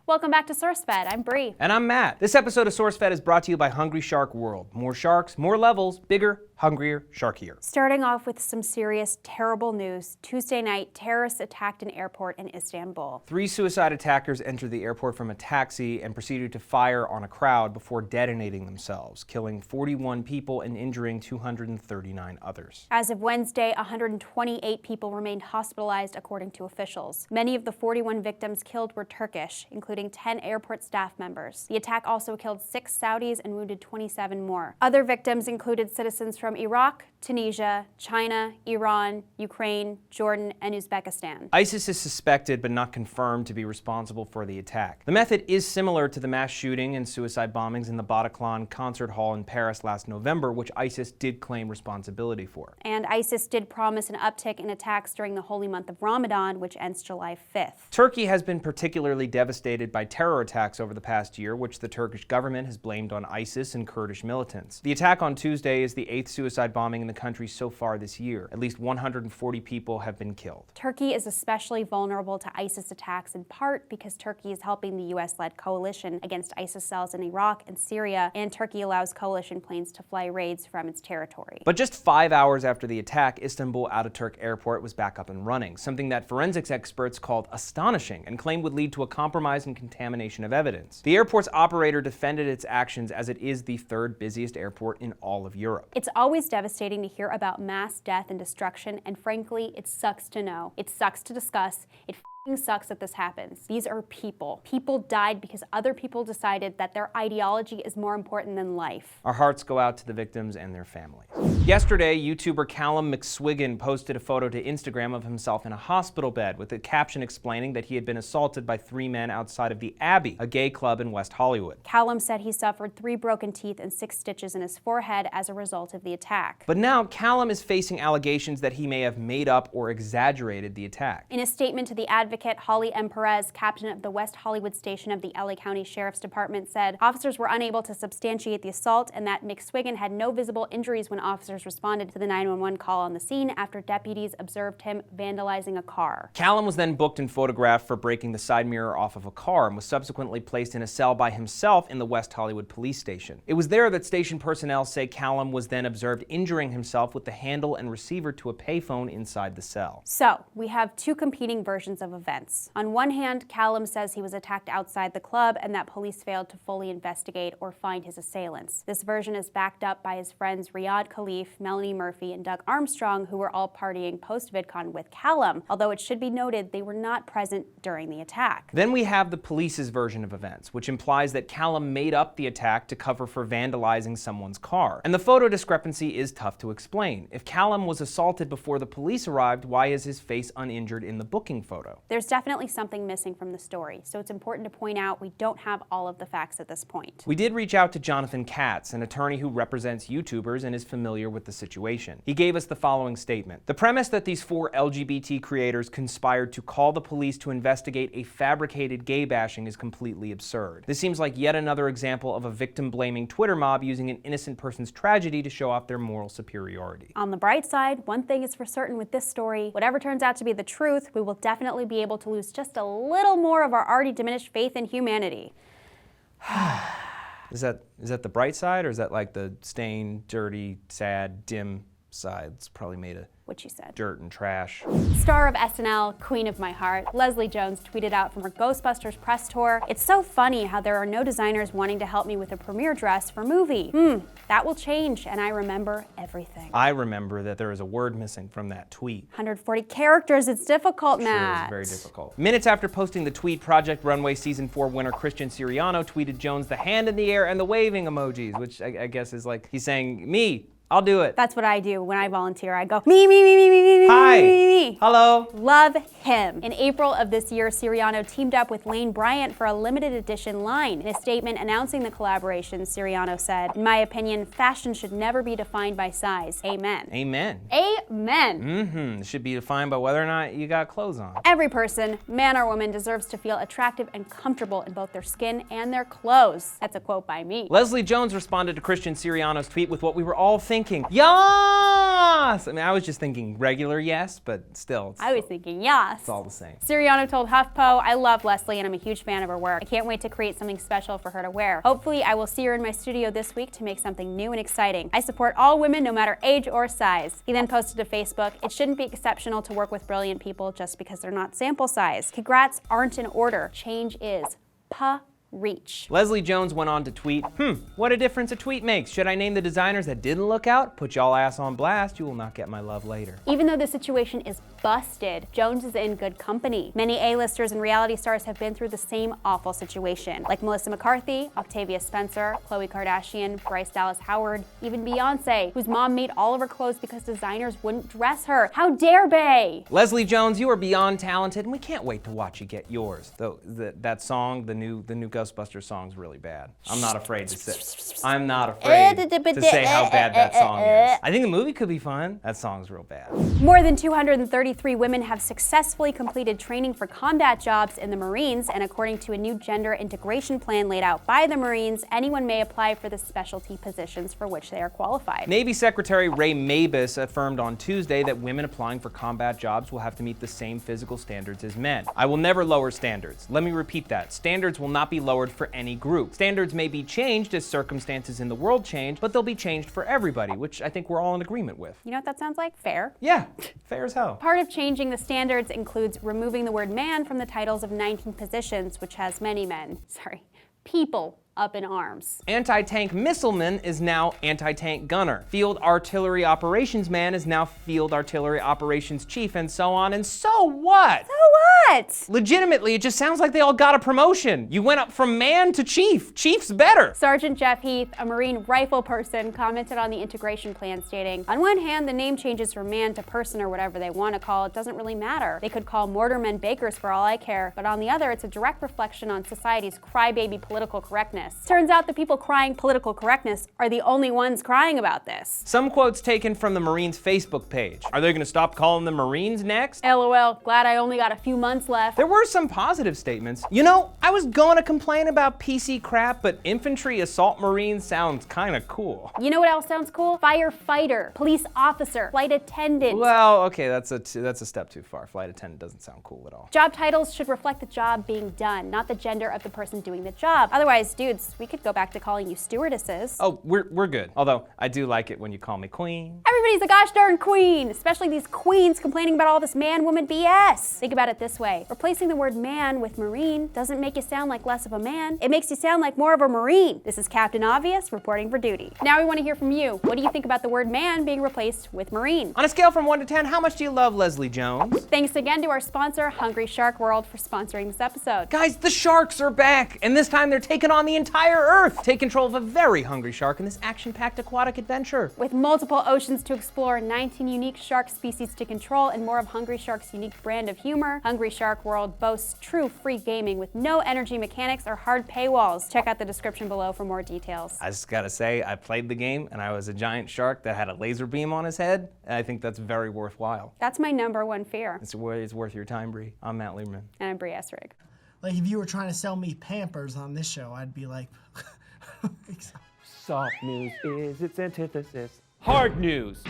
Welcome back to SourceFed. I'm Bree. And I'm Matt. This episode of SourceFed is brought to you by Hungry Shark World. More sharks, more levels, bigger, hungrier, sharkier. Starting off with some serious, terrible news. Tuesday night, terrorists attacked an airport in Istanbul. 3 suicide attackers entered the airport from a taxi and proceeded to fire on a crowd before detonating themselves, killing 41 people and injuring 239 others. As of Wednesday, 128 people remained hospitalized, according to officials. Many of the 41 victims killed were Turkish, including 10 airport staff members. The attack also killed 6 Saudis and wounded 27 more. Other victims included citizens from Iraq, Tunisia, China, Iran, Ukraine, Jordan, and Uzbekistan. ISIS is suspected but not confirmed to be responsible for the attack. The method is similar to the mass shooting and suicide bombings in the Bataclan concert hall in Paris last November, which ISIS did claim responsibility for. And ISIS did promise an uptick in attacks during the holy month of Ramadan, which ends July 5th. Turkey has been particularly devastated by terror attacks over the past year, which the Turkish government has blamed on ISIS and Kurdish militants. The attack on Tuesday is the 8th suicide bombing in the country so far this year. At least 140 people have been killed. Turkey is especially vulnerable to ISIS attacks in part because Turkey is helping the US-led coalition against ISIS cells in Iraq and Syria, and Turkey allows coalition planes to fly raids from its territory. But just 5 hours after the attack, Istanbul Ataturk Airport was back up and running, something that forensics experts called astonishing and claimed would lead to a compromise and contamination of evidence. The airport's operator defended its actions as it is the 3rd busiest airport in all of Europe. It's always devastating to hear about mass death and destruction, and frankly, it sucks to know. It sucks to discuss. It sucks that this happens. These are people. People died because other people decided that their ideology is more important than life. Our hearts go out to the victims and their families. Yesterday, YouTuber Calum McSwiggan posted a photo to Instagram of himself in a hospital bed with a caption explaining that he had been assaulted by 3 men outside of the Abbey, a gay club in West Hollywood. Calum said he suffered 3 broken teeth and 6 stitches in his forehead as a result of the attack. But now Calum is facing allegations that he may have made up or exaggerated the attack. In a statement to the Advocate, Holly M. Perez, captain of the West Hollywood station of the LA County Sheriff's Department, said officers were unable to substantiate the assault and that McSwiggan had no visible injuries when officers responded to the 911 call on the scene after deputies observed him vandalizing a car. Calum was then booked and photographed for breaking the side mirror off of a car and was subsequently placed in a cell by himself in the West Hollywood police station. It was there that station personnel say Calum was then observed injuring himself with the handle and receiver to a payphone inside the cell. So, we have 2 competing versions of events. On one hand, Calum says he was attacked outside the club and that police failed to fully investigate or find his assailants. This version is backed up by his friends Riyadh Khalif, Melanie Murphy, and Doug Armstrong, who were all partying post-VidCon with Calum, although it should be noted they were not present during the attack. Then we have the police's version of events, which implies that Calum made up the attack to cover for vandalizing someone's car. And the photo discrepancy is tough to explain. If Calum was assaulted before the police arrived, why is his face uninjured in the booking photo? There's definitely something missing from the story, so it's important to point out we don't have all of the facts at this point. We did reach out to Jonathan Katz, an attorney who represents YouTubers and is familiar with the situation. He gave us the following statement. The premise that these 4 LGBT creators conspired to call the police to investigate a fabricated gay bashing is completely absurd. This seems like yet another example of a victim-blaming Twitter mob using an innocent person's tragedy to show off their moral superiority. On the bright side, one thing is for certain with this story: whatever turns out to be the truth, we will definitely be able to lose just a little more of our already diminished faith in humanity. Is that the bright side, or is that like the stained, dirty, sad, dim side? It's probably made of What she said. dirt and trash. Star of SNL, queen of my heart, Leslie Jones tweeted out from her Ghostbusters press tour, "It's so funny how there are no designers wanting to help me with a premiere dress for movie. That will change, and I remember everything." I remember that there is a word missing from that tweet. 140 characters, it's difficult, Sure, Matt. it's very difficult. Minutes after posting the tweet, Project Runway Season 4 winner Christian Siriano tweeted Jones the hand in the air and the waving emojis, which I guess is like he's saying, me, I'll do it. That's what I do when I volunteer. I go, me, me, me, me, me, me, Hi. me. Hello. Love him. In April of this year, Siriano teamed up with Lane Bryant for a limited edition line. In a statement announcing the collaboration, Siriano said, "In my opinion, fashion should never be defined by size. Amen." Amen. Amen. It should be defined by whether or not you got clothes on. Every person, man or woman, deserves to feel attractive and comfortable in both their skin and their clothes. That's a quote by me. Leslie Jones responded to Christian Siriano's tweet with what we were all thinking thinking, yes! I mean, I was just thinking regular yes, but still. I was thinking yes. It's all the same. Siriano told HuffPo, I love Leslie and I'm a huge fan of her work. I can't wait to create something special for her to wear. Hopefully, I will see her in my studio this week to make something new and exciting. I support all women no matter age or size. He then posted to Facebook, it shouldn't be exceptional to work with brilliant people just because they're not sample size. Congrats aren't in order. Change is. Reach. Leslie Jones went on to tweet, what a difference a tweet makes. Should I name the designers that didn't look out? Put y'all ass on blast, you will not get my love later. Even though the situation is busted, Jones is in good company. Many A-listers and reality stars have been through the same awful situation, like Melissa McCarthy, Octavia Spencer, Khloe Kardashian, Bryce Dallas Howard, even Beyonce, whose mom made all of her clothes because designers wouldn't dress her. How dare they? Leslie Jones, you are beyond talented, and we can't wait to watch you get yours. Though that song, the new Ghostbusters song's really bad. I'm not afraid to say. I'm not afraid to say how bad that song is. I think the movie could be fun. That song's real bad. More than 233 women have successfully completed training for combat jobs in the Marines, and according to a new gender integration plan laid out by the Marines, anyone may apply for the specialty positions for which they are qualified. Navy Secretary Ray Mabus affirmed on Tuesday that women applying for combat jobs will have to meet the same physical standards as men. I will never lower standards. Let me repeat that. Standards will not be lowered for any group. Standards may be changed as circumstances in the world change, but they'll be changed for everybody, which I think we're all in agreement with. You know what that sounds like? Fair. Yeah, fair as hell. Part of changing the standards includes removing the word man from the titles of 19 positions, which has many people up in arms. Anti-tank missileman is now anti-tank gunner. Field artillery operations man is now field artillery operations chief, and so on. And so what? So what? Legitimately, it just sounds like they all got a promotion. You went up from man to chief. Chief's better. Sergeant Jeff Heath, a Marine rifle person, commented on the integration plan, stating, on one hand, the name changes from man to person or whatever they want to call it doesn't really matter. They could call mortarmen bakers for all I care. But on the other, it's a direct reflection on society's crybaby political correctness. Turns out the people crying political correctness are the only ones crying about this. Some quotes taken from the Marines' Facebook page. Are they going to stop calling them Marines next? LOL, glad I only got a few months left. There were some positive statements. You know, I was going to complain about PC crap, but infantry assault Marines sounds kind of cool. You know what else sounds cool? Firefighter, police officer, flight attendant. Well, okay, that's a step too far. Flight attendant doesn't sound cool at all. Job titles should reflect the job being done, not the gender of the person doing the job. Otherwise, dudes, we could go back to calling you stewardesses. Oh, we're good. Although, I do like it when you call me queen. Everybody's a gosh darn queen, especially these queens complaining about all this man-woman BS. Think about it this way. Replacing the word man with Marine doesn't make you sound like less of a man. It makes you sound like more of a Marine. This is Captain Obvious reporting for duty. Now we want to hear from you. What do you think about the word man being replaced with Marine? On a scale from 1 to 10, how much do you love Leslie Jones? Thanks again to our sponsor, Hungry Shark World, for sponsoring this episode. Guys, the sharks are back, and this time they're taking on the entire Earth. Take control of a very hungry shark in this action-packed aquatic adventure. With multiple oceans to explore, 19 unique shark species to control, and more of Hungry Shark's unique brand of humor, Hungry Shark World boasts true free gaming with no energy mechanics or hard paywalls. Check out the description below for more details. I just gotta say, I played the game, and I was a giant shark that had a laser beam on his head, and I think that's very worthwhile. That's my #1 fear. It's worth your time, Bree. I'm Matt Lieberman. And I'm Bree Essrig. Like, if you were trying to sell me Pampers on this show, I'd be like... Soft news is its antithesis. Hard news.